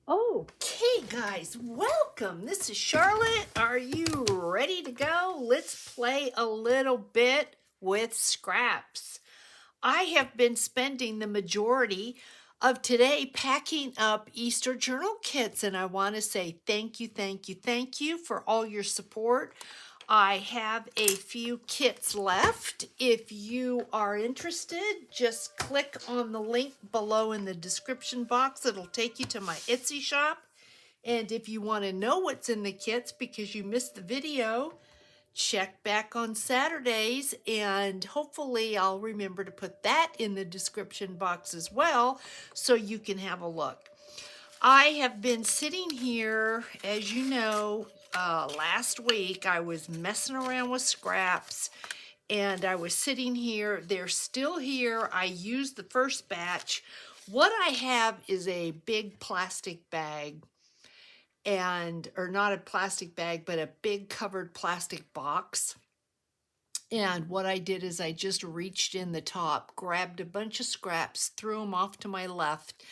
Okay, guys, welcome. This is Charlotte. Are you ready to go? Let's play a little bit with scraps. I have been spending the majority of today packing up Easter journal kits, and I want to say thank you, thank you, thank you for all your support. I have a few kits left. If you are interested, just click on the link below in the description box. It'll take you to my Etsy shop. And if you want to know what's in the kits because you missed the video, check back on Saturdays, and hopefully I'll remember to put that in the description box as well so you can have a look. I have been sitting here, as you know, last week I was messing around with scraps and I was sitting here. They're still here. I used the first batch. What I have is a big plastic bag, or not a plastic bag, but a big covered plastic box. And what I did is I just reached in the top, grabbed a bunch of scraps, threw them off to my left,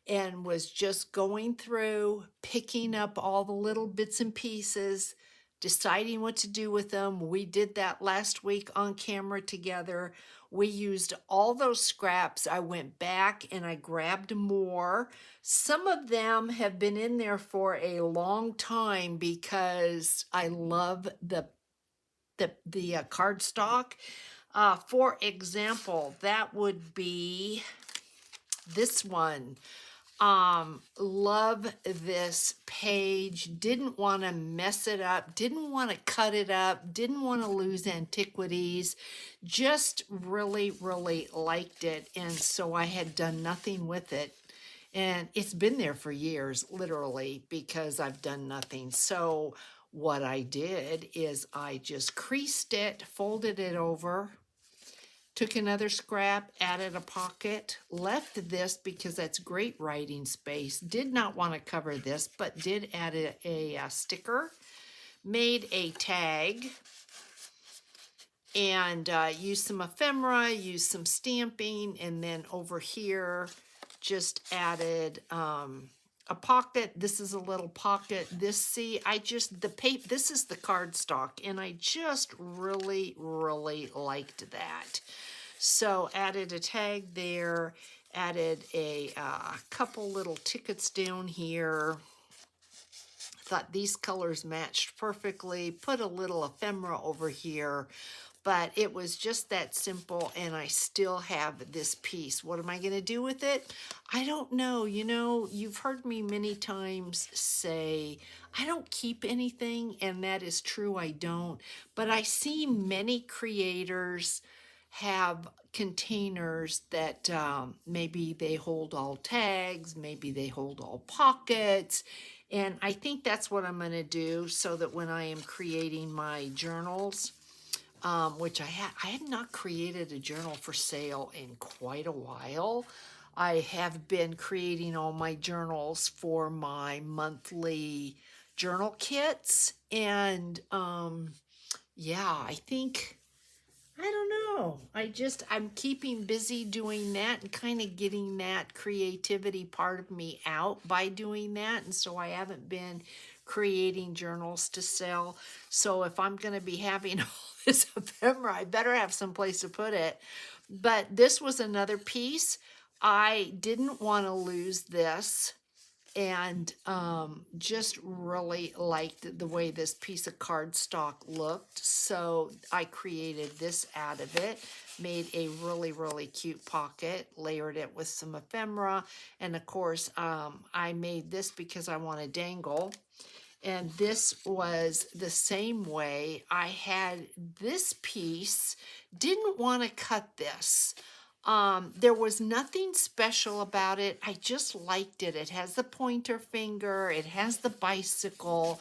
and was just going through, picking up all the little bits and pieces, deciding what to do with them. We did that last week on camera together. We used all those scraps. I went back and I grabbed more. Some of them have been in there for a long time because I love the cardstock. For example, that would be this one. Love this page. Didn't want to mess it up. Didn't want to cut it up. Didn't want to lose antiquities. Just really, really liked it. And so I had done nothing with it. And it's been there for years, literally, because I've done nothing. So what I did is I just creased it, folded it over, took another scrap, added a pocket, left this because that's great writing space. Did not want to cover this, but did add a sticker, made a tag, and used some ephemera, used some stamping, and then over here just added a pocket. This is a little pocket. This this is the cardstock, and I just really, really liked that. So added a tag there, added a couple little tickets down here. Thought these colors matched perfectly. Put a little ephemera over here. But it was just that simple, and I still have this piece. What am I going to do with it? I don't know. You know, you've heard me many times say, I don't keep anything, and that is true, I don't. But I see many creators have containers that maybe they hold all tags, maybe they hold all pockets, and I think that's what I'm going to do so that when I am creating my journals, which I have not created a journal for sale in quite a while. I have been creating all my journals for my monthly journal kits, and yeah, I don't know. I'm keeping busy doing that and kind of getting that creativity part of me out by doing that. And so I haven't been creating journals to sell. So if I'm going to be having all this ephemera, I better have some place to put it. But this was another piece. I didn't want to lose this, and just really liked the way this piece of cardstock looked. So I created this out of it, made a really, really cute pocket, layered it with some ephemera, and of course I made this because I want to dangle. And this was the same way. I had this piece, didn't want to cut this. There was nothing special about it. I just liked it. It has the pointer finger, it has the bicycle,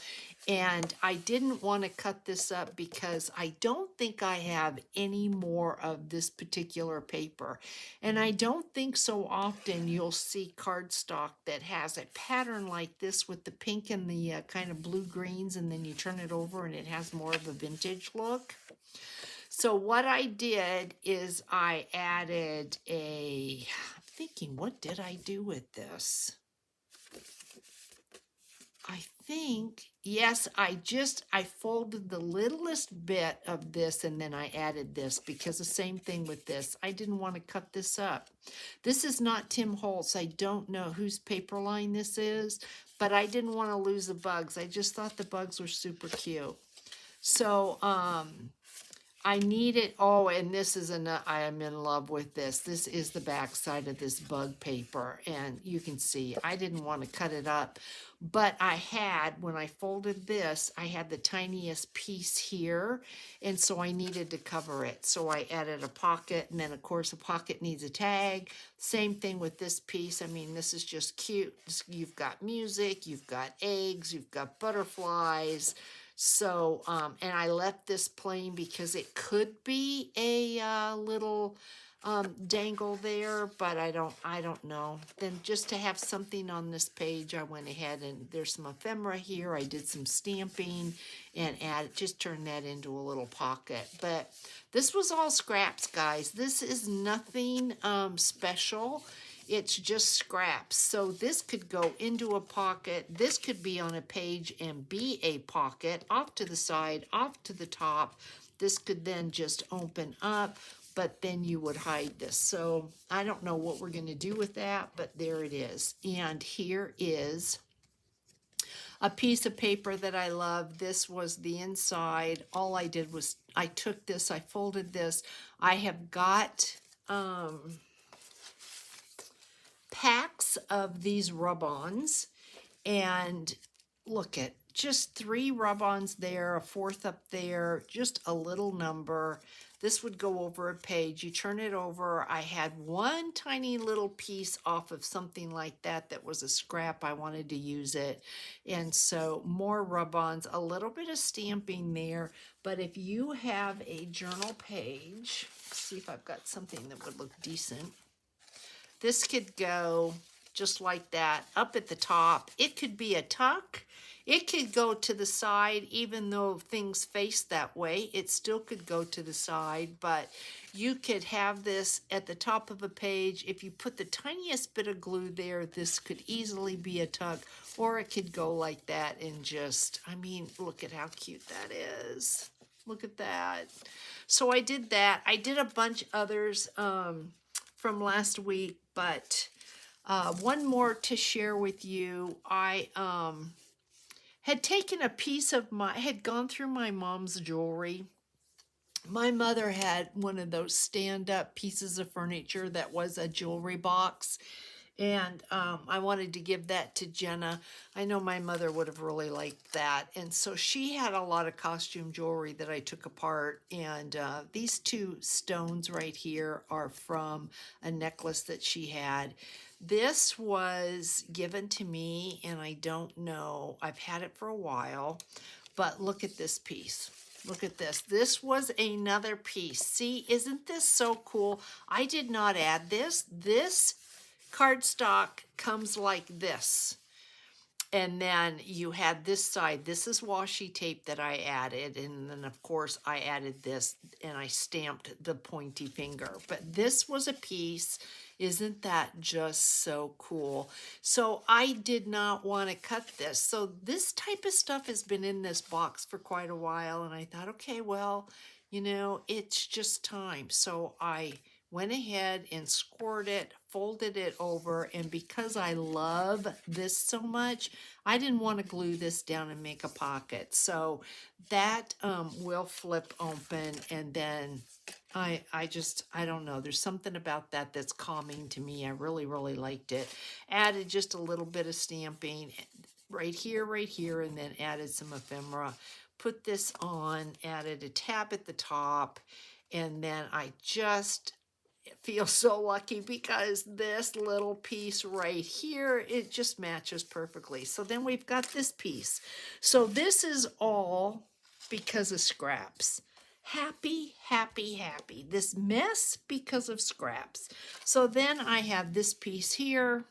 and I didn't want to cut this up because I don't think I have any more of this particular paper. And I don't think so often you'll see cardstock that has a pattern like this with the pink and the kind of blue greens, and then you turn it over and it has more of a vintage look. So what I did is I added I'm thinking, what did I do with this? think, yes, I folded the littlest bit of this and then I added this because the same thing with this. I didn't want to cut this up. This is not Tim Holtz. I don't know whose paper line this is, but I didn't want to lose the bugs. I just thought the bugs were super cute. So, I need it. Oh, and this is I am in love with this. This is the back side of this bug paper. And you can see, I didn't want to cut it up, but I had, when I folded this, I had the tiniest piece here. And so I needed to cover it. So I added a pocket, and then of course a pocket needs a tag. Same thing with this piece. I mean, this is just cute. You've got music, you've got eggs, you've got butterflies. So, and I left this plain because it could be a little dangle there, but I don't know. Then just to have something on this page, I went ahead and there's some ephemera here. I did some stamping and just turned that into a little pocket. But this was all scraps, guys. This is nothing special. It's just scraps. So this could go into a pocket. This could be on a page and be a pocket, off to the side, off to the top. This could then just open up, but then you would hide this. So I don't know what we're going to do with that, but there it is. And here is a piece of paper that I love. This was the inside. All I did was I took this, I folded this. I have got packs of these rub-ons, and look at just 3 rub-ons there, a 4th up there, just a little number. This would go over a page. You turn it over. I had one tiny little piece off of something like that that was a scrap. I wanted to use it. And so more rub-ons, a little bit of stamping there. But if you have a journal page, see if I've got something that would look decent. This could go just like that, up at the top. It could be a tuck. It could go to the side, even though things face that way. It still could go to the side, but you could have this at the top of a page. If you put the tiniest bit of glue there, this could easily be a tuck, or it could go like that and just, I mean, look at how cute that is. Look at that. So I did that. I did a bunch others from last week, but one more to share with you. I had taken a piece of had gone through my mom's jewelry. My mother had one of those stand-up pieces of furniture that was a jewelry box. And I wanted to give that to Jenna. I know my mother would have really liked that. And so she had a lot of costume jewelry that I took apart. And these 2 stones right here are from a necklace that she had. This was given to me, and I don't know. I've had it for a while. But look at this piece. Look at this. This was another piece. See, isn't this so cool? I did not add this. This cardstock comes like this, and then you had this side. This is washi tape that I added, and then of course I added this and I stamped the pointy finger. But this was a piece. Isn't that just so cool? So I did not want to cut this. So this type of stuff has been in this box for quite a while, and I thought, okay, well, you know, it's just time. So I went ahead and scored it, folded it over, and because I love this so much, I didn't want to glue this down and make a pocket. So that will flip open, and then I don't know. There's something about that that's calming to me. I really, really liked it. Added just a little bit of stamping right here, and then added some ephemera. Put this on, added a tab at the top, and then I just feel so lucky because this little piece right here, it just matches perfectly. So then we've got this piece. So this is all because of scraps. Happy, happy, happy. This mess because of scraps. So then I have this piece here.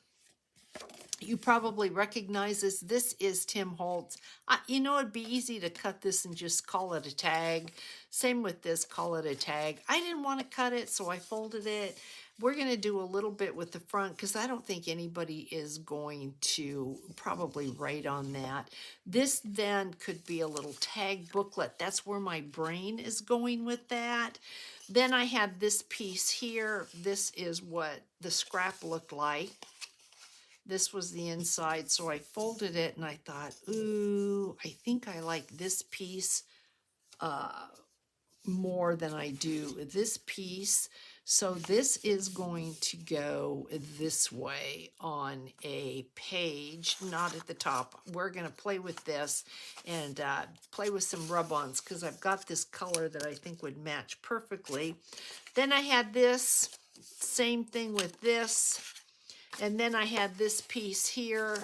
You probably recognize this. This is Tim Holtz. You know, it'd be easy to cut this and just call it a tag. Same with this, call it a tag. I didn't want to cut it, so I folded it. we're going to do a little bit with the front because I don't think anybody is going to probably write on that. This then could be a little tag booklet. That's where my brain is going with that. Then I had this piece here. This is what the scrap looked like. This was the inside, so I folded it and I thought, ooh, I think I like this piece more than I do this piece. So this is going to go this way on a page, not at the top. We're going to play with this and play with some rub-ons because I've got this color that I think would match perfectly. Then I had this, same thing with this. And then I had this piece here.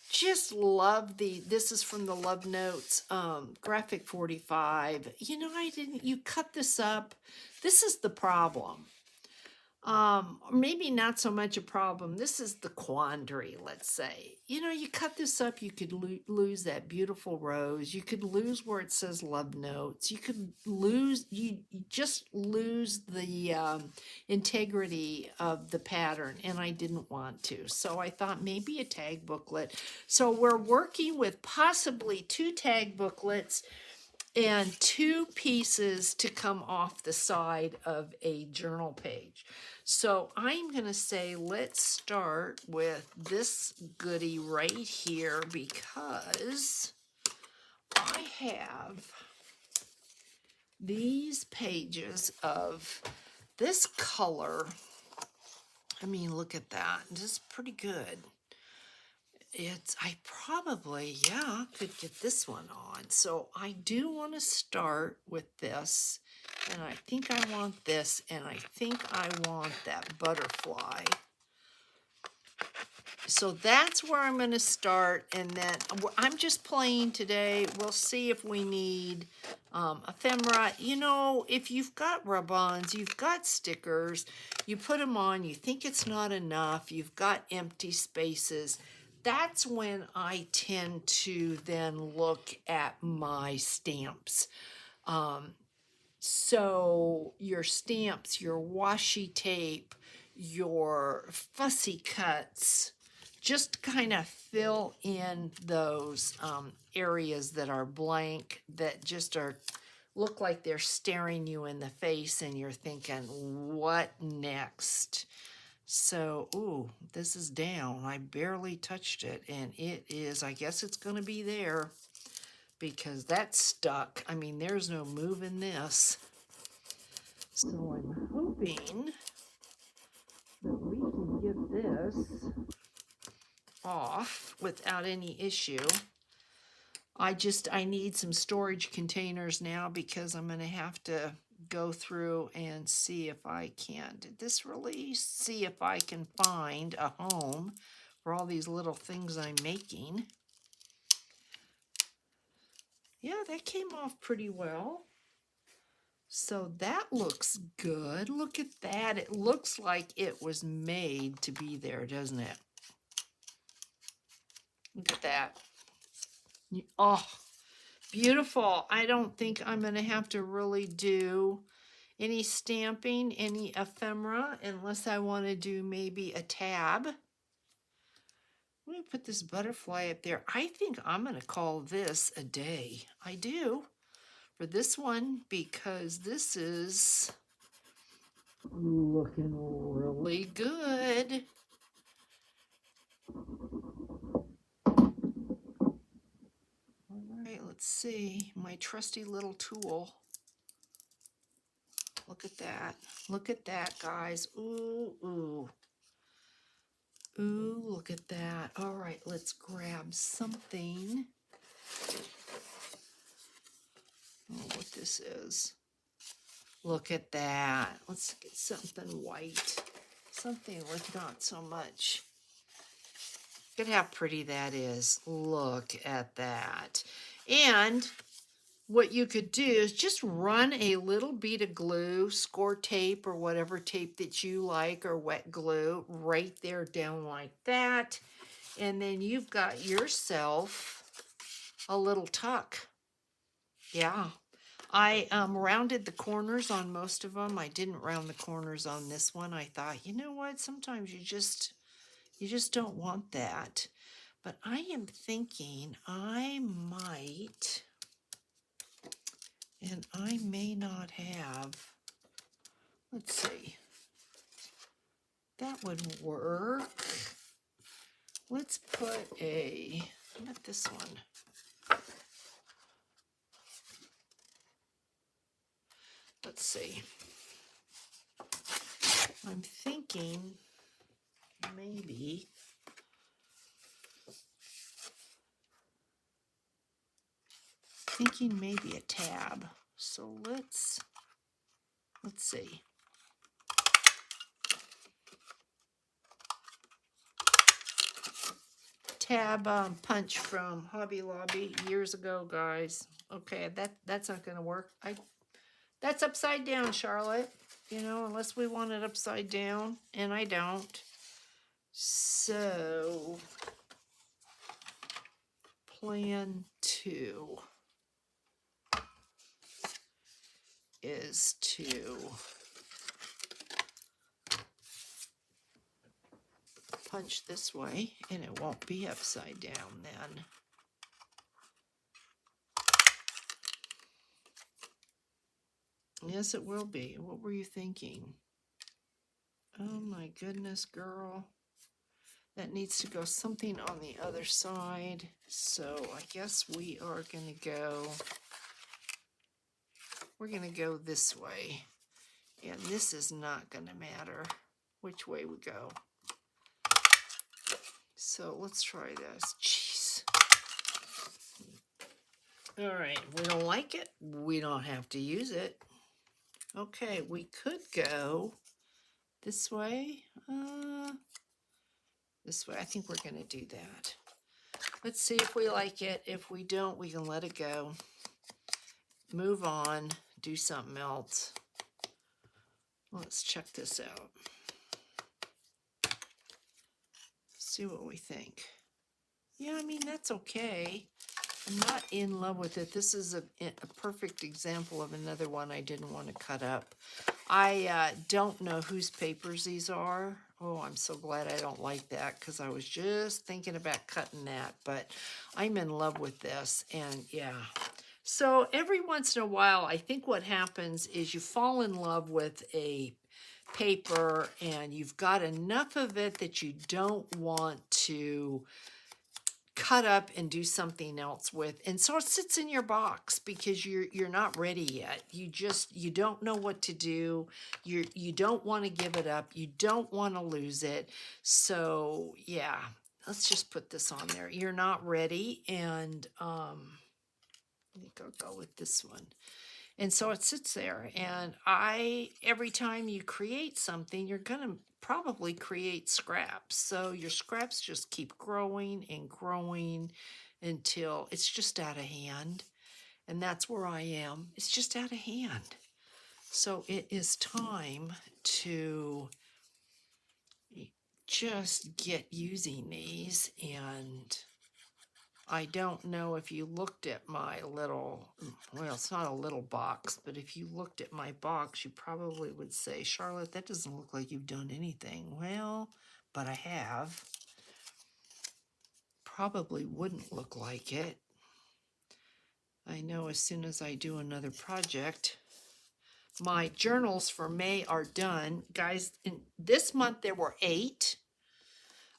Just love this is from the Love Notes, Graphic 45. You know, you cut this up. This is the problem. Maybe not so much a problem. This is the quandary, let's say. You know, you cut this up, you could lose that beautiful rose. You could lose where it says Love Notes. You could you just lose the integrity of the pattern, and I didn't want to. So I thought maybe a tag booklet. So we're working with possibly 2 tag booklets and 2 pieces to come off the side of a journal page. So I'm going to say let's start with this goodie right here because I have these pages of this color. I mean, look at that. This is pretty good. I probably, yeah, could get this one on. So I do want to start with this, and I think I want this, and I think I want that butterfly. So that's where I'm going to start, and then I'm just playing today. We'll see if we need ephemera. You know, if you've got rub-ons, you've got stickers, you put them on, you think it's not enough, you've got empty spaces. That's when I tend to then look at my stamps. So your stamps, your washi tape, your fussy cuts, just kind of fill in those areas that are blank, that just look like they're staring you in the face and you're thinking, what next? So, ooh, this is down. I barely touched it, and it is, I guess it's going to be there because that's stuck. I mean, there's no moving this. So I'm hoping that we can get this off without any issue. I need some storage containers now because I'm going to have to go through and see if I can, did this release? See if I can find a home for all these little things I'm making. Yeah, that came off pretty well. So that looks good. Look at that. It looks like it was made to be there, doesn't it? Look at that. Oh, beautiful. I don't think I'm going to have to really do any stamping, any ephemera, unless I want to do maybe a tab. Let me put this butterfly up there. I think I'm going to call this a day. I do. For this one, because this is looking really good. All right, let's see. My trusty little tool. Look at that. Look at that, guys. Ooh, ooh. Ooh, look at that. All right, let's grab something. Oh, what this is. Look at that. Let's get something white. Something with not so much. Look at how pretty that is. Look at that. And what you could do is just run a little bead of glue, score tape or whatever tape that you like, or wet glue right there down like that. And then you've got yourself a little tuck. Yeah, I rounded the corners on most of them. I didn't round the corners on this one. I thought, you know what? Sometimes you just don't want that. But I am thinking I might, and I may not have, let's see, that would work. Let's put a, how about this one? Let's see. I'm thinking maybe a tab. So let's see. Tab punch from Hobby Lobby years ago, guys. Okay, that's not gonna work. That's upside down, Charlotte. You know, unless we want it upside down, and I don't. So, plan 2 is to punch this way, and it won't be upside down then. Yes, it will be. What were you thinking? Oh my goodness, girl. That needs to go something on the other side. So I guess we're going to go this way. And this is not going to matter which way we go. So let's try this. Jeez. All right, we don't like it. We don't have to use it. Okay, we could go this way. This way. I think we're going to do that. Let's see if we like it. If we don't, we can let it go. Move on. Do something else. Let's check this out. See what we think. Yeah, I mean, that's okay. I'm not in love with it. This is a perfect example of another one I didn't want to cut up. I don't know whose papers these are. Oh, I'm so glad I don't like that, because I was just thinking about cutting that. But I'm in love with this, and yeah. So every once in a while, I think what happens is you fall in love with a paper, and you've got enough of it that you don't want to cut up and do something else with, and so it sits in your box because you're not ready yet. You don't know what to do. You don't want to give it up. You don't want to lose it. So yeah, let's just put this on there. You're not ready, and I think I'll go with this one. And so it sits there, and every time you create something, you're going to probably create scraps. So your scraps just keep growing and growing until it's just out of hand. And that's where I am. It's just out of hand. So it is time to just get using these. And I don't know if you looked at my little, well, it's not a little box, but if you looked at my box, you probably would say, Charlotte, that doesn't look like you've done anything. Well, but I have. Probably wouldn't look like it. I know as soon as I do another project, my journals for May are done. Guys, in this month there were 8.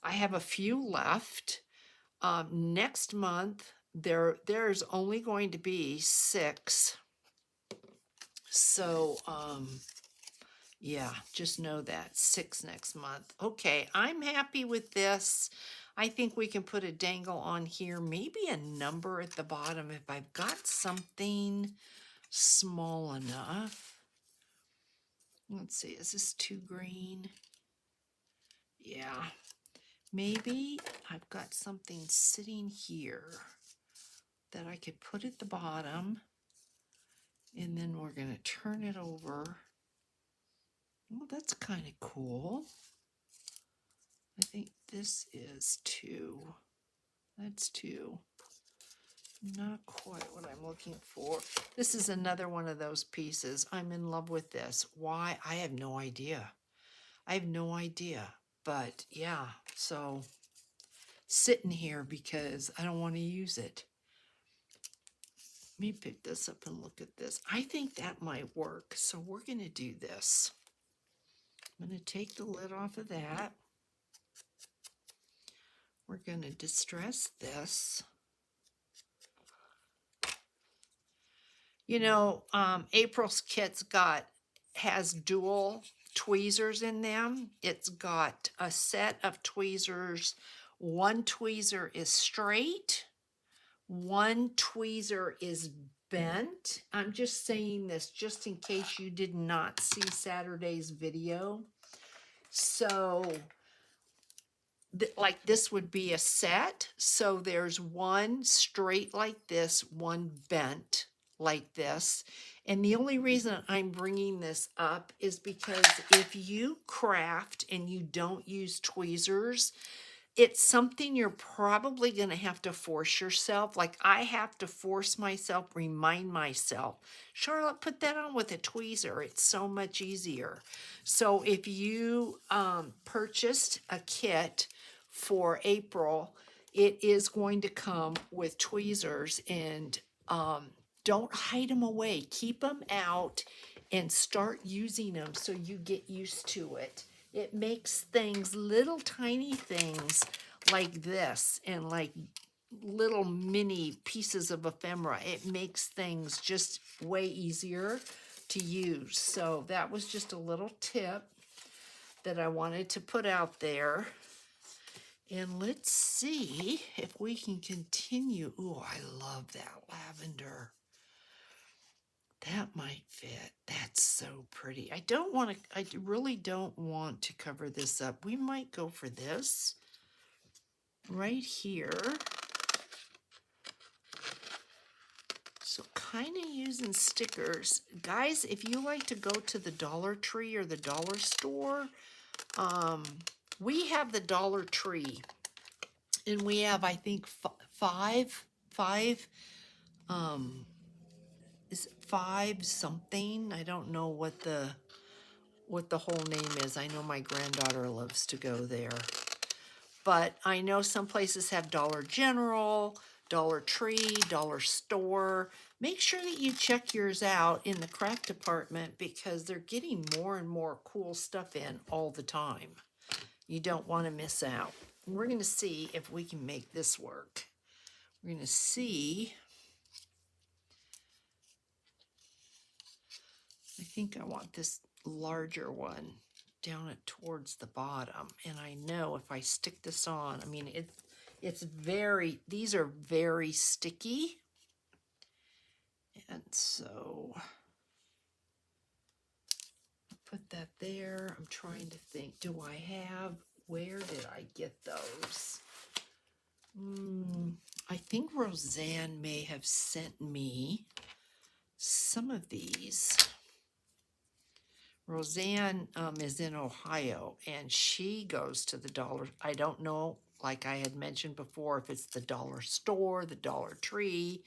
I have a few left. Next month, there's only going to be 6. So, yeah, just know that 6 next month. Okay, I'm happy with this. I think we can put a dangle on here, maybe a number at the bottom if I've got something small enough. Let's see, is this too green? Yeah. Maybe I've got something sitting here that I could put at the bottom, and then we're going to turn it over. Oh, that's kind of cool. I think this is 2. That's 2. Not quite what I'm looking for. This is another one of those pieces. I'm in love with this. Why? I have no idea. I have no idea. But yeah, so sitting here because I don't want to use it. Let me pick this up and look at this. I think that might work. So we're going to do this. I'm going to take the lid off of that. We're going to distress this. You know, April's kit's has dual tweezers in them. It's got a set of tweezers. One tweezer is straight. One tweezer is bent. I'm just saying this just in case you did not see Saturday's video. So like this would be a set. So there's one straight like this, one bent like this. And the only reason I'm bringing this up is because if you craft and you don't use tweezers, it's something you're probably going to have to force yourself. Like I have to force myself, remind myself, Charlotte, put that on with a tweezer. It's so much easier. So if you purchased a kit for April, it is going to come with tweezers, and don't hide them away. Keep them out and start using them so you get used to it. It makes things, little tiny things like this and like little mini pieces of ephemera. It makes things just way easier to use. So that was just a little tip that I wanted to put out there. And let's see if we can continue. Ooh, I love that lavender. That might fit. That's so pretty. I really don't want to cover this up. We might go for this right here. So kind of using stickers. Guys, if you like to go to the Dollar Tree or the dollar store, we have the Dollar Tree. And we have, I think, five, is it 5 something? I don't know what the whole name is. I know my granddaughter loves to go there. But I know some places have Dollar General, Dollar Tree, Dollar Store. Make sure that you check yours out in the craft department because they're getting more and more cool stuff in all the time. You don't want to miss out. We're going to see if we can make this work. We're going to see. I think I want this larger one down it towards the bottom. And I know if I stick this on, I mean, it's very, these are very sticky. And so put that there. I'm trying to think, where did I get those? I think Roseanne may have sent me some of these. Roseanne is in Ohio, and she goes to the dollar. I don't know, like I had mentioned before, if it's the dollar store, the Dollar Tree,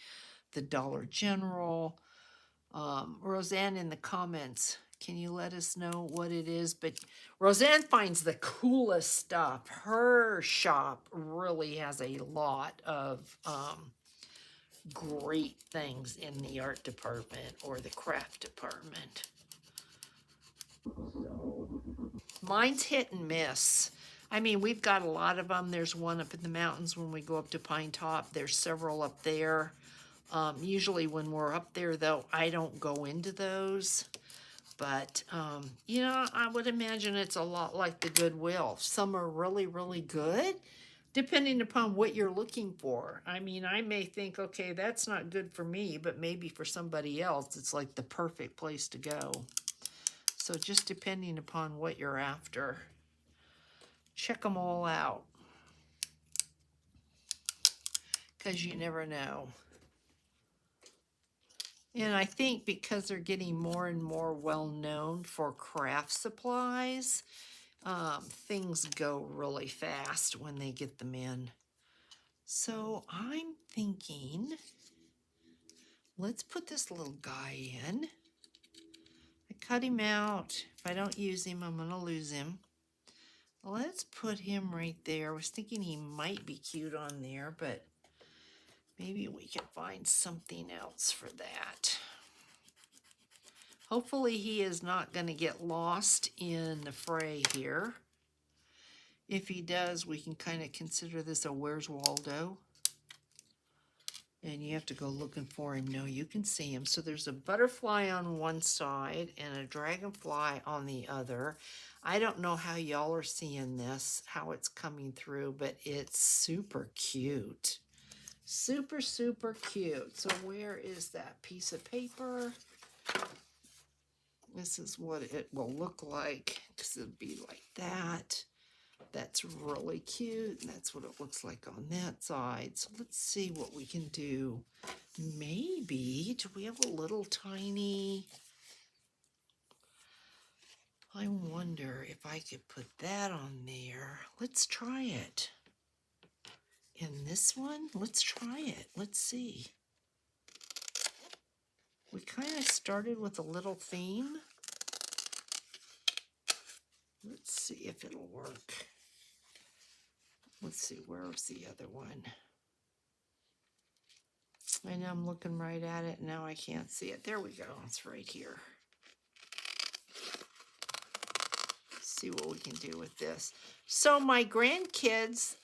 the Dollar General. Roseanne, in the comments, can you let us know what it is? But Roseanne finds the coolest stuff. Her shop really has a lot of great things in the art department or the craft department. So, mine's hit and miss. I mean, we've got a lot of them. There's one up in the mountains when we go up to Pine Top. There's several up there. Usually when we're up there, though, I don't go into those. But, you know, I would imagine it's a lot like the Goodwill. Some are really, really good, depending upon what you're looking for. I mean, I may think, okay, that's not good for me, but maybe for somebody else, it's like the perfect place to go. So just depending upon what you're after, check them all out, because you never know. And I think because they're getting more and more well-known for craft supplies, things go really fast when they get them in. So I'm thinking let's put this little guy in. I cut him out. If I don't use him, I'm gonna lose him. Let's put him right there. I was thinking he might be cute on there, but maybe we can find something else for that. Hopefully he is not going to get lost in the fray here. If he does, we can kind of consider this a Where's Waldo. And you have to go looking for him. No, you can see him. So there's a butterfly on one side and a dragonfly on the other. I don't know how y'all are seeing this, how it's coming through, but it's super cute. Super, super cute. So where is that piece of paper? This is what it will look like, because it'll be like that. That's really cute, and that's what it looks like on that side. So let's see what we can do. Maybe, do we have a little tiny, I wonder if I could put that on there. Let's try it. In this one, let's try it. Let's see. We kind of started with a little theme. Let's see if it'll work. Let's see, where's the other one? I know I'm looking right at it. Now I can't see it. There we go. It's right here. Let's see what we can do with this. So my grandkids,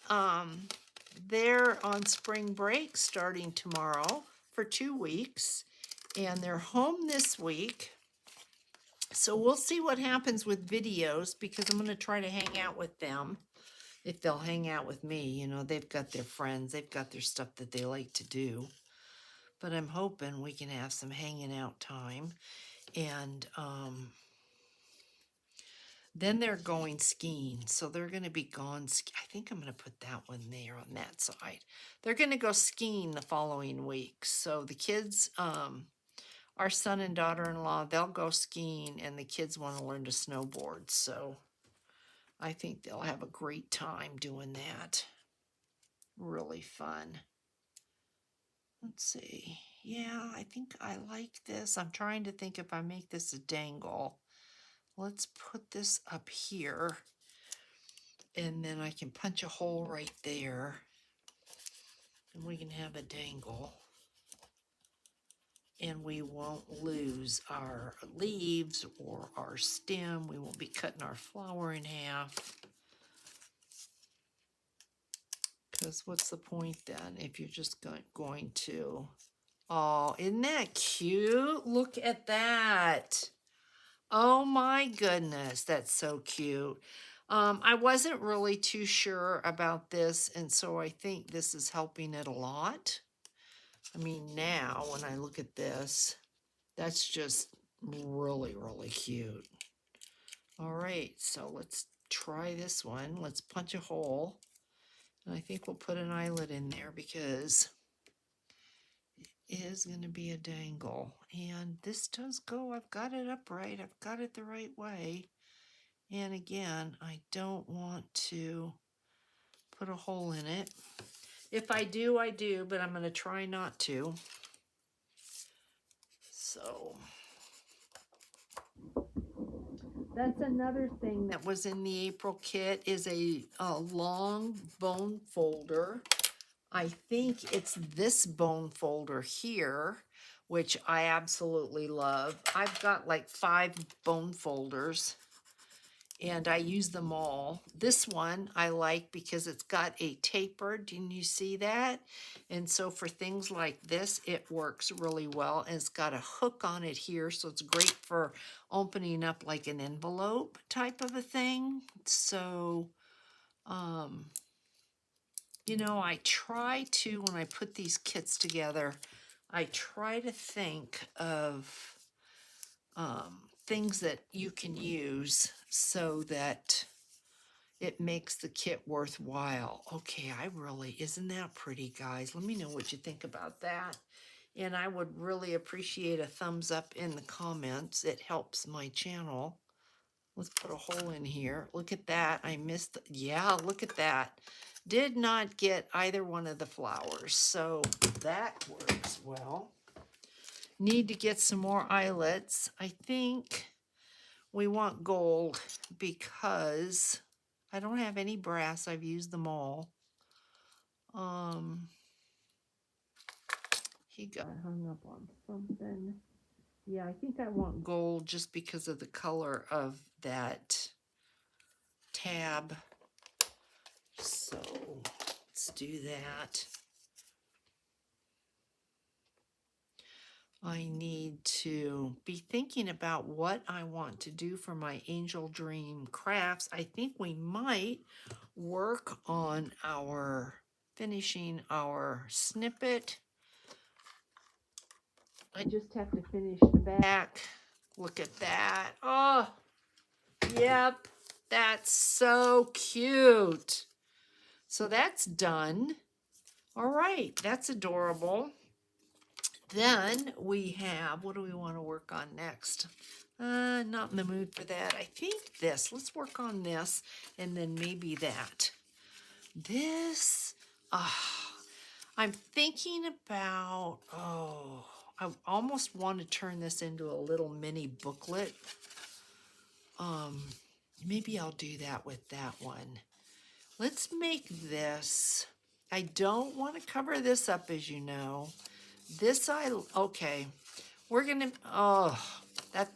they're on spring break starting tomorrow for 2 weeks. And they're home this week. So we'll see what happens with videos, because I'm going to try to hang out with them. If they'll hang out with me, you know, they've got their friends, they've got their stuff that they like to do. But I'm hoping we can have some hanging out time. And then they're going skiing. So they're going to be gone. I think I'm going to put that one there on that side. They're going to go skiing the following week. So the kids, our son and daughter-in-law, they'll go skiing, and the kids want to learn to snowboard. So I think they'll have a great time doing that. Really fun. Let's see. Yeah, I think I like this. I'm trying to think if I make this a dangle. Let's put this up here. And then I can punch a hole right there. And we can have a dangle. And we won't lose our leaves or our stem. We won't be cutting our flower in half. Because what's the point then if you're just going to... Oh, isn't that cute? Look at that. Oh my goodness, that's so cute. I wasn't really too sure about this, and so I think this is helping it a lot. I mean, now when I look at this, that's just really, really cute. All right, so let's try this one. Let's punch a hole. And I think we'll put an eyelet in there because it is going to be a dangle. And this does go, I've got it upright. I've got it the right way. And again, I don't want to put a hole in it. If I do, I do, but I'm going to try not to. So that's another thing that was in the April kit is a long bone folder. I think it's this bone folder here, which I absolutely love. I've got like 5 bone folders, and I use them all. This one I like because it's got a taper. Didn't you see that? And so for things like this, it works really well. And it's got a hook on it here, so it's great for opening up like an envelope type of a thing. So, you know, I try to, when I put these kits together, I try to think of things that you can use so that it makes the kit worthwhile. Okay, isn't that pretty, guys? Let me know what you think about that. And I would really appreciate a thumbs up in the comments. It helps my channel. Let's put a hole in here. Look at that. I missed, yeah, look at that. Did not get either one of the flowers, so that works well. Need to get some more eyelets. I think we want gold because I don't have any brass. I've used them all. He got hung up on something. Yeah, I think I want gold just because of the color of that tab. So let's do that. I need to be thinking about what I want to do for my Angel Dream crafts. I think we might work on finishing our snippet. I just have to finish the back. Look at that. Oh, yep. That's so cute. So that's done. All right, that's adorable. Then we have, what do we want to work on next? Not in the mood for that. I think this. Let's work on this and then maybe that. This, I'm thinking about, I almost want to turn this into a little mini booklet. Maybe I'll do that with that one. Let's make this. I don't want to cover this up, as you know. Okay. We're going to,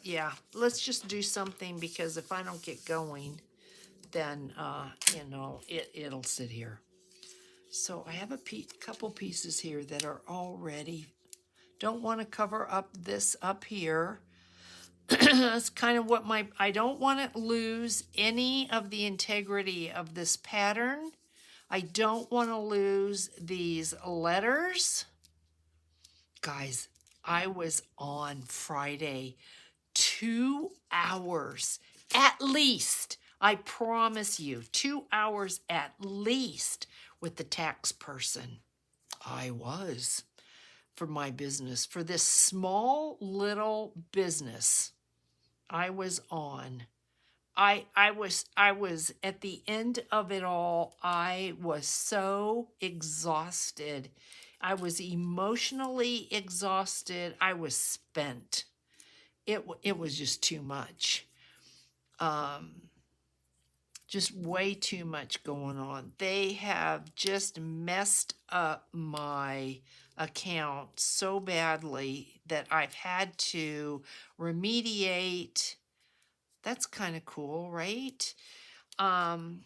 yeah, let's just do something because if I don't get going, then, it'll sit here. So I have a couple pieces here that are already, don't want to cover up this up here. That's kind of what I don't want to lose any of the integrity of this pattern. I don't want to lose these letters. Guys, I was on Friday 2 hours at least. I promise you, 2 hours at least with the tax person. I was for my business, for this small little business. I was on. I was at the end of it all. I was so exhausted. I was emotionally exhausted. I was spent. It was just too much. Just way too much going on. They have just messed up my account so badly that I've had to remediate. That's kind of cool, right? And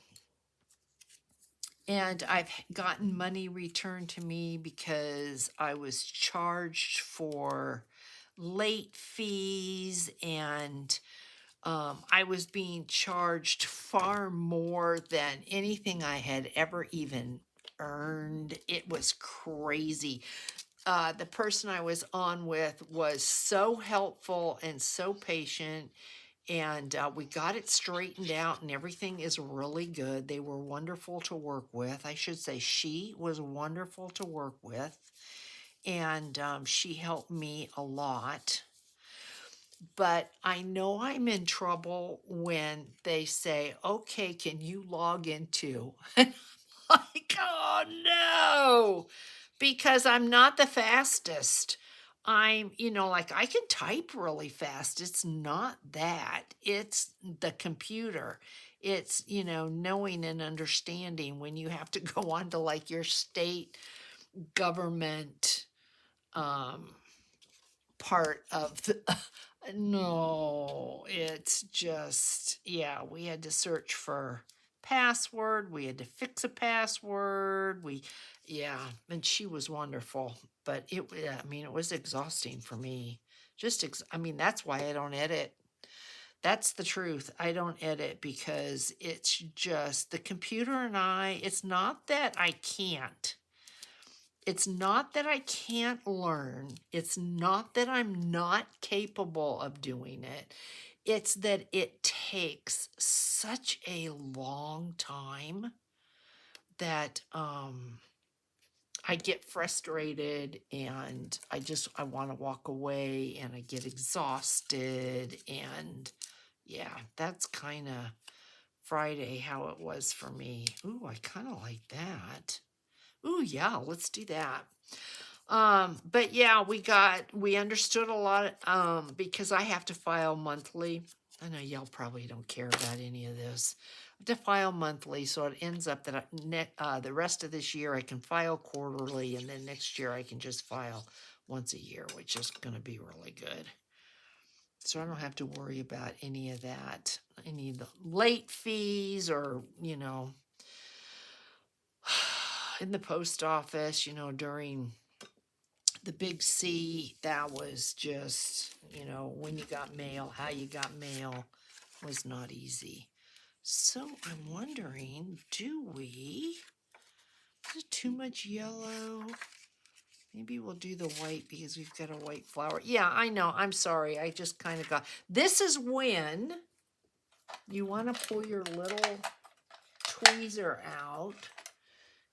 I've gotten money returned to me because I was charged for late fees, and I was being charged far more than anything I had ever even earned. It was crazy. The person I was on with was so helpful and so patient, and we got it straightened out, and everything is really good. They were wonderful to work with. I should say she was wonderful to work with, and she helped me a lot. But I know I'm in trouble when they say, okay, can you log into? Like, oh no, because I'm not the fastest. I'm, like I can type really fast. It's not that. It's the computer. It's, knowing and understanding when you have to go on to like your state government part of the, no, it's just, yeah, we had to search for password. We had to fix a password. Yeah, and she was wonderful, but it was exhausting for me. That's why I don't edit. That's the truth. I don't edit because it's just the computer and it's not that I can't. It's not that I can't learn. It's not that I'm not capable of doing it. It's that it takes such a long time that I get frustrated, and I want to walk away, and I get exhausted, and yeah, that's kind of Friday how it was for me. Ooh, I kind of like that. Ooh, yeah, let's do that. But yeah, we understood a lot, because I have to file monthly. I know y'all probably don't care about any of this. I have to file monthly, so it ends up that the rest of this year I can file quarterly, and then next year I can just file once a year, which is going to be really good. So I don't have to worry about any of that, any of the late fees, or, you know, in the post office, you know, during the big C, that was just, you know, when you got mail, how you got mail was not easy. So I'm wondering, is it too much yellow? Maybe we'll do the white because we've got a white flower. Yeah, I know. I'm sorry. I just kind of got... This is when you want to pull your little tweezer out.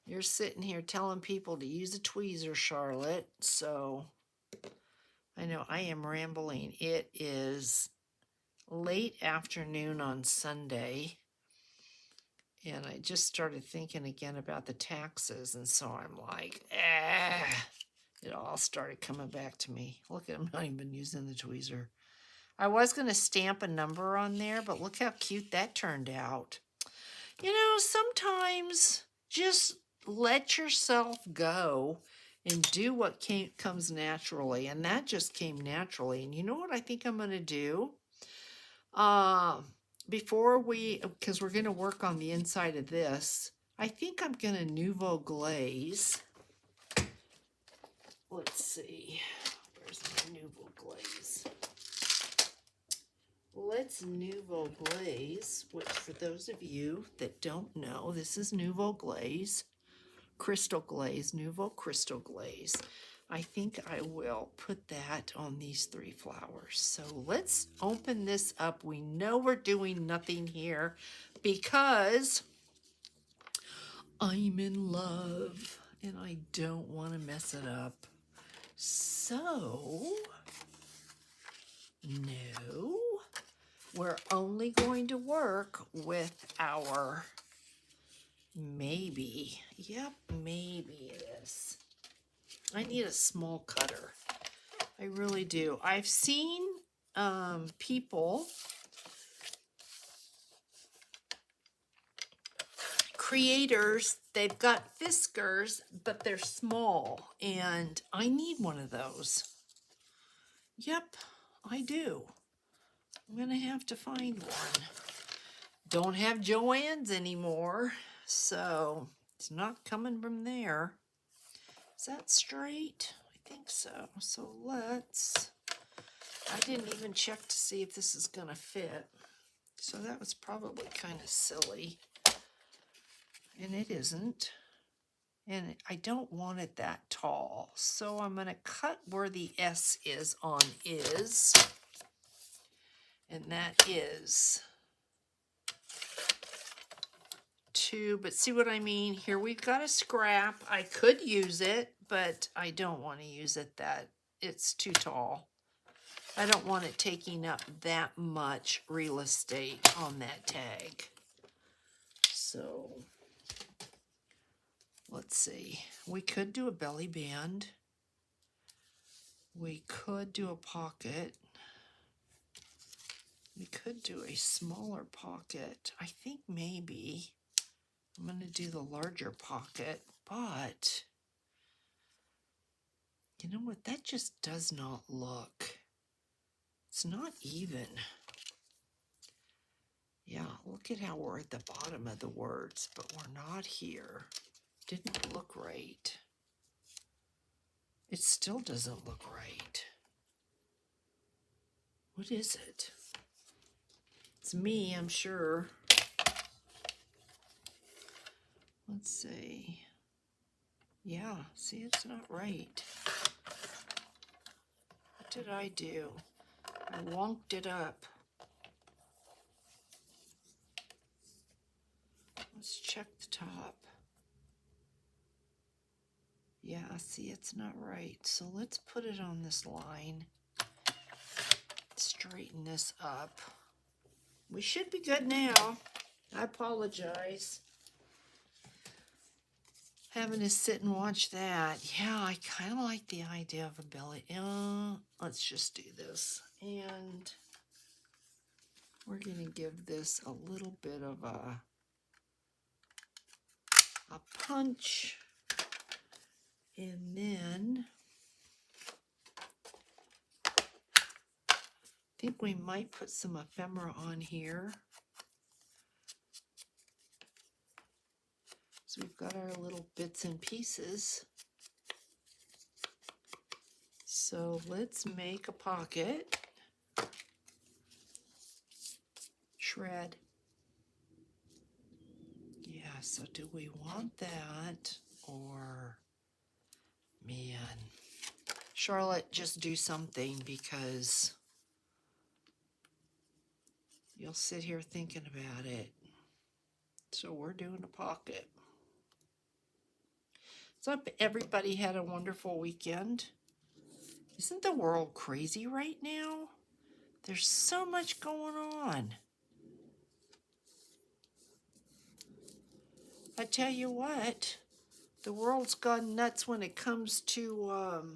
You're sitting here telling people to use a tweezer, Charlotte. So I know I am rambling. It is late afternoon on Sunday. And I just started thinking again about the taxes. And so I'm like, it all started coming back to me. Look, I'm not even using the tweezer. I was going to stamp a number on there, but look how cute that turned out. You know, sometimes just let yourself go and do what comes naturally. And that just came naturally. And you know what I think I'm going to do? Because we're going to work on the inside of this, I think I'm going to Nouveau Glaze. Let's see. Where's my Nouveau Glaze? Let's Nouveau Glaze, which for those of you that don't know, this is Nouveau Glaze. Crystal Glaze, Nouveau Crystal Glaze. I think I will put that on these 3 flowers. So let's open this up. We know we're doing nothing here because I'm in love and I don't want to mess it up. So, no, we're only going to work with our maybe. Yep, maybe it is. I need a small cutter. I really do. I've seen people, creators, they've got Fiskars, but they're small, and I need one of those. Yep, I do. I'm going to have to find one. Don't have Joann's anymore, so it's not coming from there. Is that straight? I think so. So I didn't even check to see if this is going to fit. So that was probably kind of silly. And it isn't. And I don't want it that tall. So I'm going to cut where the S is on is. And that is 2. But see what I mean? Here we've got a scrap. I could use it, but I don't want to use it it's too tall. I don't want it taking up that much real estate on that tag. So let's see. We could do a belly band. We could do a pocket. We could do a smaller pocket. I think maybe I'm going to do the larger pocket, but you know what? That just does not look. It's not even. Yeah, look at how we're at the bottom of the words, but we're not here. Didn't look right. It still doesn't look right. What is it? It's me, I'm sure. Let's see. Yeah, see, it's not right. What did I do? I wonked it up. Let's check the top. Yeah, see, it's not right. So let's put it on this line. Straighten this up. We should be good now. I apologize. having to sit and watch that. Yeah, I kind of like the idea of a belly. Let's just do this. And we're going to give this a little bit of a punch. And then I think we might put some ephemera on here. So we've got our little bits and pieces. So let's make a pocket. Shred. Yeah, so do we want that or, man, Charlotte, just do something because you'll sit here thinking about it. So we're doing a pocket. So everybody had a wonderful weekend. Isn't the world crazy right now? There's so much going on. I tell you what, the world's gone nuts when it comes to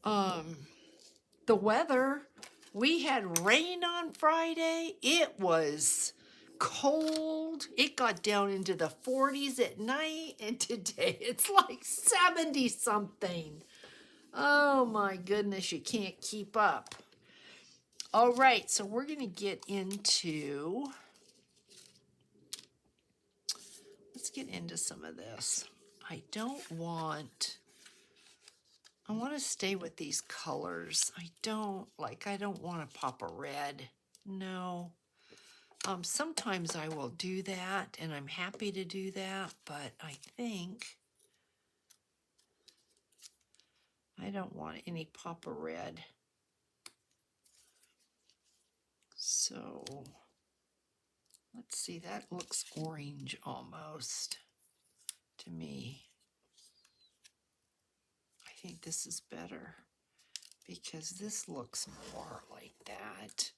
the weather. We had rain on Friday. It was cold. It got down into the 40s at night, and today it's like 70 something. Oh my goodness, you can't keep up. All right, so we're going to get into, let's get into some of this. I want to stay with these colors. I don't want to pop a red. No. Sometimes I will do that, and I'm happy to do that, but I think I don't want any pop of red. So let's see, that looks orange almost to me. I think this is better because this looks more like that.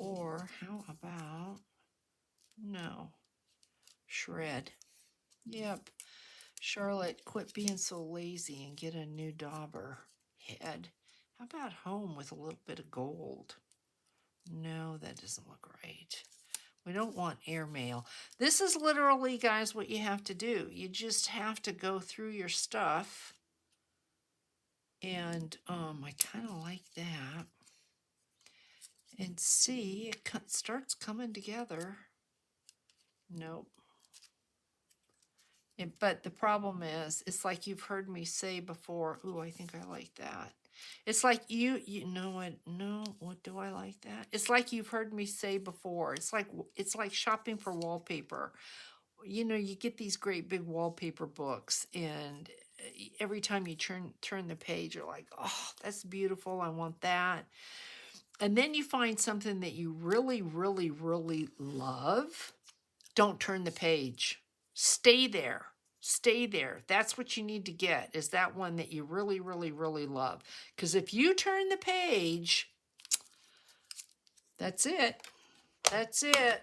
Or how about, no, shred. Yep. Charlotte, quit being so lazy and get a new dauber head. How about home with a little bit of gold? No, that doesn't look right. We don't want airmail. This is literally, guys, what you have to do. You just have to go through your stuff. And I kind of like that. And see, it starts coming together. Nope. But the problem is, it's like you've heard me say before, ooh, I think I like that. It's like you know what, no, what do I like that? It's like you've heard me say before. It's like shopping for wallpaper. You know, you get these great big wallpaper books, and every time you turn the page, you're like, oh, that's beautiful, I want that. And then you find something that you really, really, really love. Don't turn the page. Stay there. Stay there. That's what you need to get, is that one that you really, really, really love. Because if you turn the page, that's it. That's it.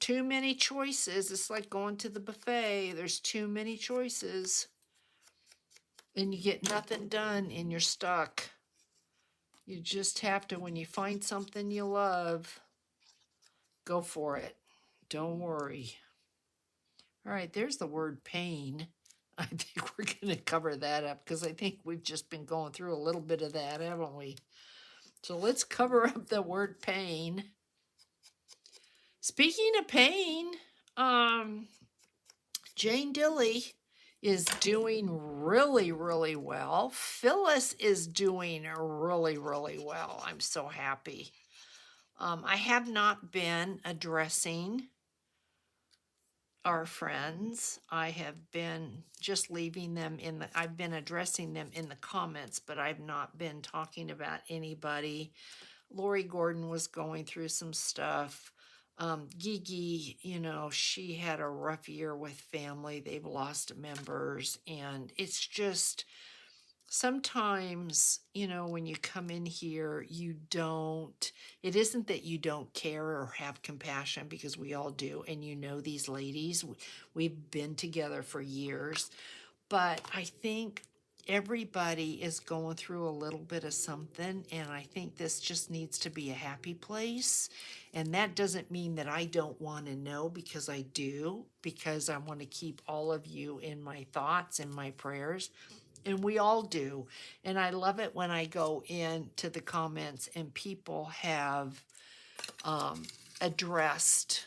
Too many choices. It's like going to the buffet. There's too many choices. And you get nothing done and you're stuck. You just have to, when you find something you love, go for it. Don't worry. All right, there's the word pain. I think we're going to cover that up because I think we've just been going through a little bit of that, haven't we? So let's cover up the word pain. Speaking of pain, Jane Dilly is doing really, really well. Phyllis is doing really, really well. I'm so happy. I have not been addressing our friends. I have been just leaving them I've been addressing them in the comments, but I've not been talking about anybody. Lori Gordon was going through some stuff. Gigi, you know, she had a rough year with family. They've lost members, and it's just, sometimes, when you come in here, it isn't that you don't care or have compassion, because we all do. And these ladies, we've been together for years. But I think everybody is going through a little bit of something, and I think this just needs to be a happy place. And that doesn't mean that I don't want to know, because I do, because I want to keep all of you in my thoughts and my prayers. And we all do. And I love it when I go into the comments and people have addressed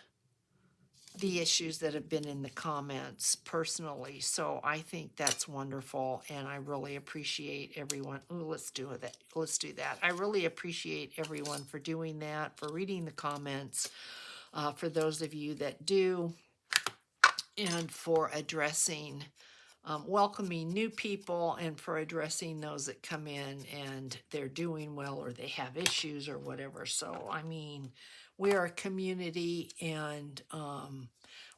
the issues that have been in the comments personally. So I think that's wonderful, and I really appreciate everyone. Ooh, let's do that. Let's do that. I really appreciate everyone for doing that, for reading the comments, for those of you that do, and for addressing, welcoming new people, and for addressing those that come in and they're doing well or they have issues or whatever. So, I mean, we are a community, and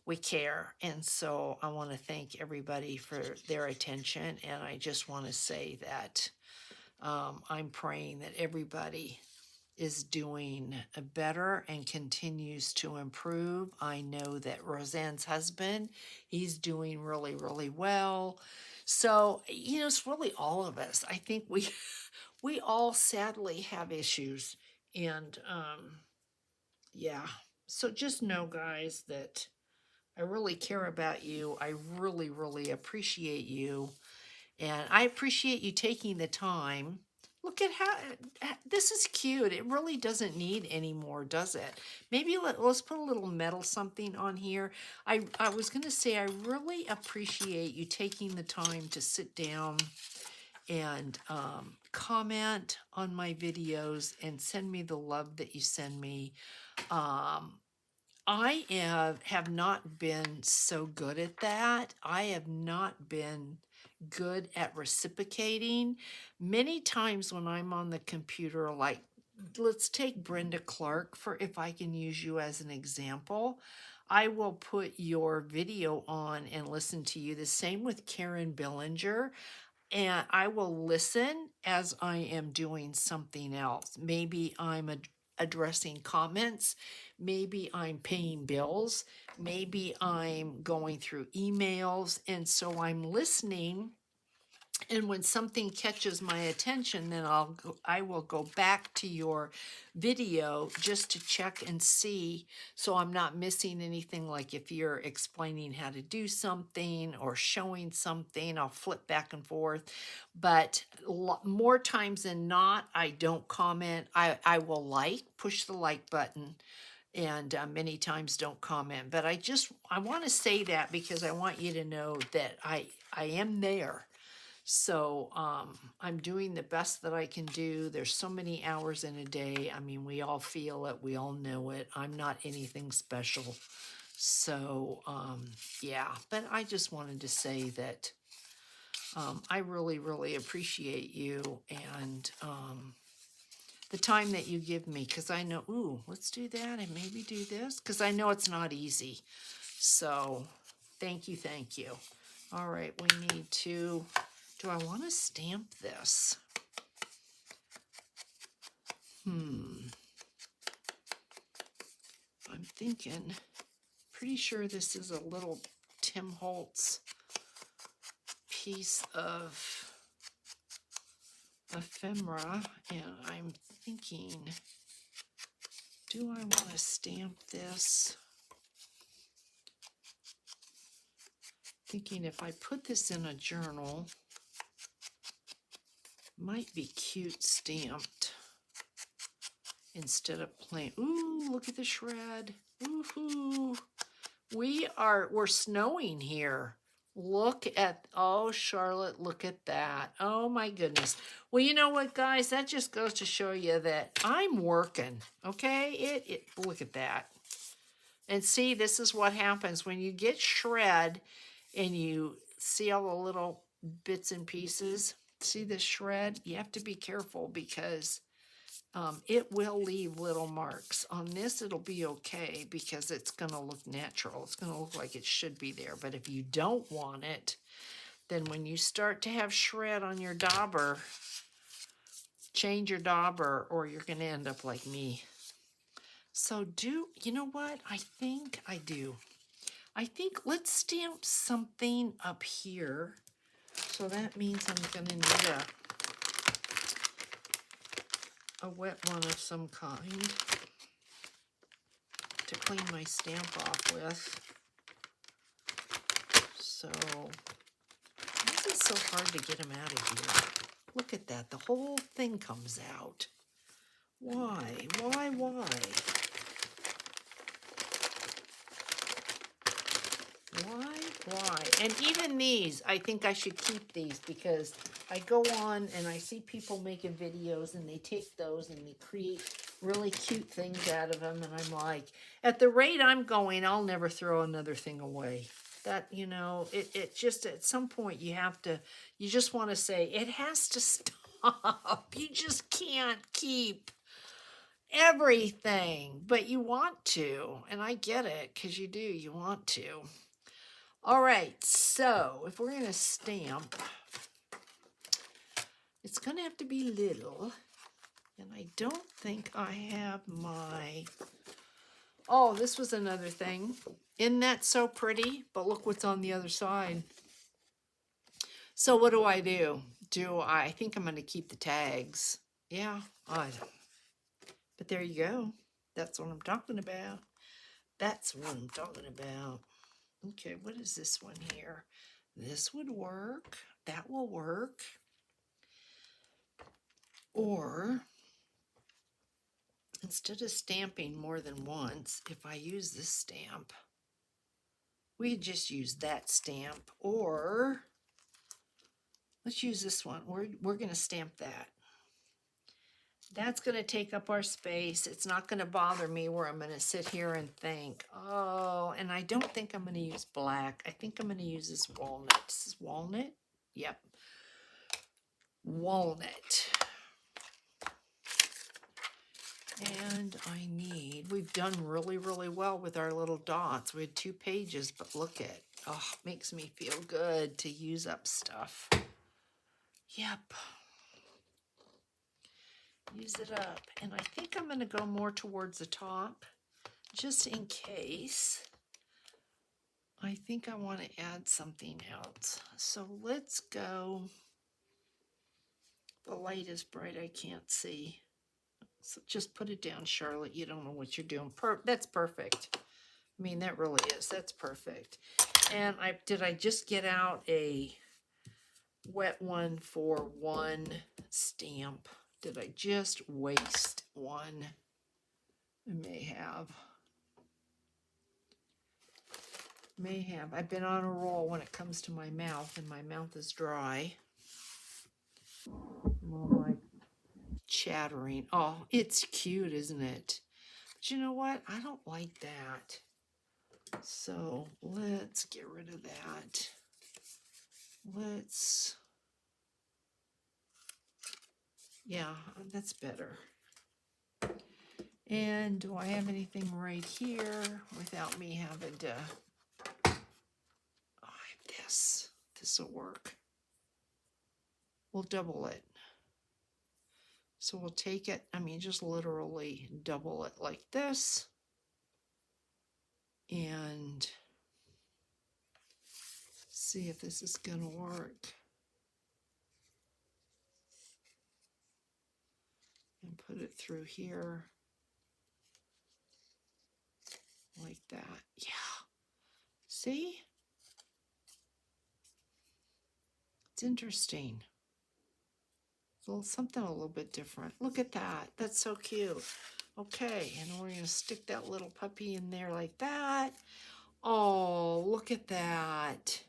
we care. And so I want to thank everybody for their attention. And I just want to say that I'm praying that everybody is doing better and continues to improve. I know that Roseanne's husband, he's doing really, really well. So, it's really all of us. I think we all sadly have issues. And yeah. So just know, guys, that I really care about you. I really, really appreciate you. And I appreciate you taking the time. Look at how this is cute. It really doesn't need any more, does it? Maybe let's put a little metal something on here. I was going to say, I really appreciate you taking the time to sit down and comment on my videos and send me the love that you send me. I have not been so good at that. I have not been good at reciprocating. Many times when I'm on the computer, like, let's take Brenda Clark, for if I can use you as an example. I will put your video on and listen to you. The same with Karen Billinger. And I will listen as I am doing something else. Maybe I'm addressing comments. Maybe I'm paying bills. Maybe I'm going through emails. And so I'm listening. And when something catches my attention, then I will go back to your video just to check and see, so I'm not missing anything. Like if you're explaining how to do something or showing something, I'll flip back and forth. But more times than not, I don't comment. I will push the like button, and many times don't comment. But I want to say that because I want you to know that I am there. So I'm doing the best that I can do. There's so many hours in a day. I mean, we all feel it. We all know it. I'm not anything special. So yeah, but I just wanted to say that I really, really appreciate you, and the time that you give me, because I know, ooh, let's do that and maybe do this, because I know it's not easy. So thank you, thank you. All right, we need to, do I want to stamp this? I'm thinking, pretty sure this is a little Tim Holtz piece of ephemera, and I'm thinking, do I want to stamp this? Thinking if I put this in a journal, might be cute stamped instead of plain. Ooh, look at the shred. Woohoo! We're snowing here. Look at, oh, Charlotte, look at that. Oh my goodness. Well, you know what, guys? That just goes to show you that I'm working, okay? Look at that. And see, this is what happens when you get shred and you see all the little bits and pieces. See the shred? You have to be careful because it will leave little marks. On this, it'll be okay because it's going to look natural. It's going to look like it should be there. But if you don't want it, then when you start to have shred on your dauber, change your dauber or you're going to end up like me. So you know what? I think I do. I think let's stamp something up here. So that means I'm going to need a wet one of some kind to clean my stamp off with. So this is so hard to get them out of here. Look at that. The whole thing comes out. Why? Why? Why? Why? And even these, I think I should keep these because I go on and I see people making videos and they take those and they create really cute things out of them. And I'm like, at the rate I'm going, I'll never throw another thing away. That, you know, it just, at some point you just want to say, it has to stop. You just can't keep everything, but you want to. And I get it because you do, you want to. All right, so if we're going to stamp, it's going to have to be little. And I don't think I have my... Oh, this was another thing. Isn't that so pretty? But look what's on the other side. So what do? I think I'm going to keep the tags. Yeah, but there you go. That's what I'm talking about. That's what I'm talking about. Okay, what is this one here? This would work. That will work. Or, instead of stamping more than once, if I use this stamp, we just use that stamp. Or, let's use this one. We're going to stamp that. That's going to take up our space. It's not going to bother me where I'm going to sit here and think, oh, and I don't think I'm going to use black. I think I'm going to use this walnut. This is walnut? Yep. Walnut. And we've done really, really well with our little dots. We had 2 pages, but look at, oh, it makes me feel good to use up stuff. Yep. Use it up. And I think I'm going to go more towards the top, just in case. I think I want to add something else. So let's go. The light is bright, I can't see. So just put it down, Charlotte. You don't know what you're doing. That's perfect. I mean, that really is. That's perfect. And did I just get out a wet one for one stamp? Did I just waste one? I may have. I've been on a roll when it comes to my mouth, and my mouth is dry. Oh, my chattering. Oh, it's cute, isn't it? But you know what? I don't like that. So let's get rid of that. Yeah, that's better. And do I have anything right here without me having to, oh, I have this. This will work. We'll double it. So we'll take it, just literally double it like this. And see if this is gonna work. And put it through here. Like that. Yeah. See? It's interesting. Something a little bit different. Look at that. That's so cute. Okay, and we're going to stick that little puppy in there like that. Oh, look at that.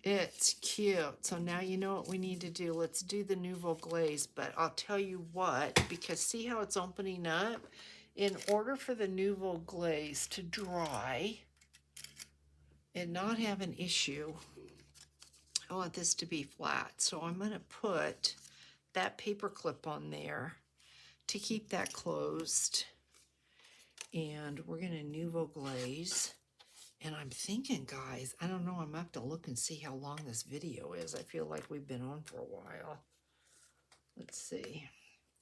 It's cute. So now you know what we need to do. Let's do the Nouveau Glaze, but I'll tell you what, because see how it's opening up? In order for the Nouveau Glaze to dry and not have an issue, I want this to be flat. So I'm going to put that paper clip on there to keep that closed. And we're going to Nouveau Glaze. And I'm thinking, guys, I don't know, I'm gonna have to look and see how long this video is. I feel like we've been on for a while. Let's see.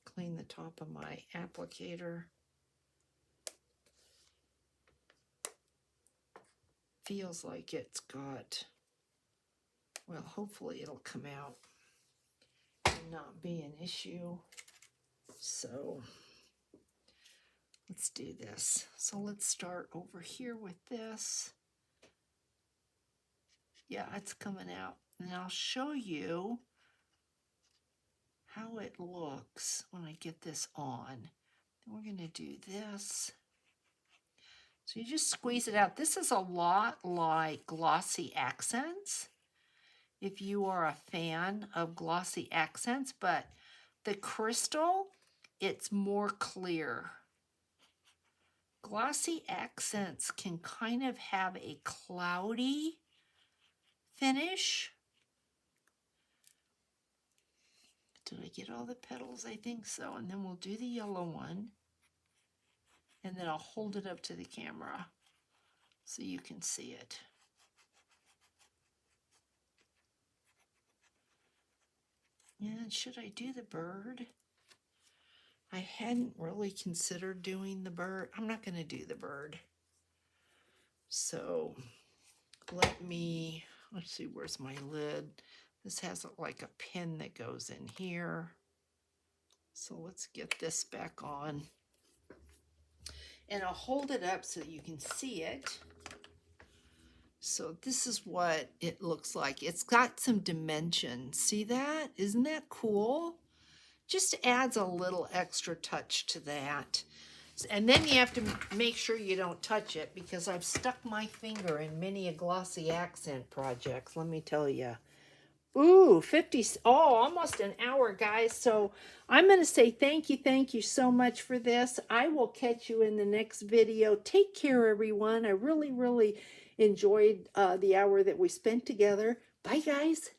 Clean the top of my applicator. Feels like it's got, well, hopefully it'll come out and not be an issue. So let's do this. So let's start over here with this. Yeah, it's coming out. And I'll show you how it looks when I get this on. Then we're going to do this. So you just squeeze it out. This is a lot like glossy accents, if you are a fan of glossy accents, but the crystal, it's more clear. Glossy accents can kind of have a cloudy finish. Did I get all the petals? I think so. And then we'll do the yellow one. And then I'll hold it up to the camera so you can see it. And should I do the bird? I hadn't really considered doing the bird. I'm not going to do the bird. So let's see, where's my lid? This has like a pin that goes in here. So let's get this back on. And I'll hold it up so you can see it. So this is what it looks like. It's got some dimension. See that? Isn't that cool? Just adds a little extra touch to that. And then you have to make sure you don't touch it, because I've stuck my finger in many a glossy accent projects, let me tell you. Ooh, almost an hour, guys. So I'm going to say thank you so much for this. I will catch you in the next video. Take care, everyone. I really enjoyed the hour that we spent together. Bye, guys.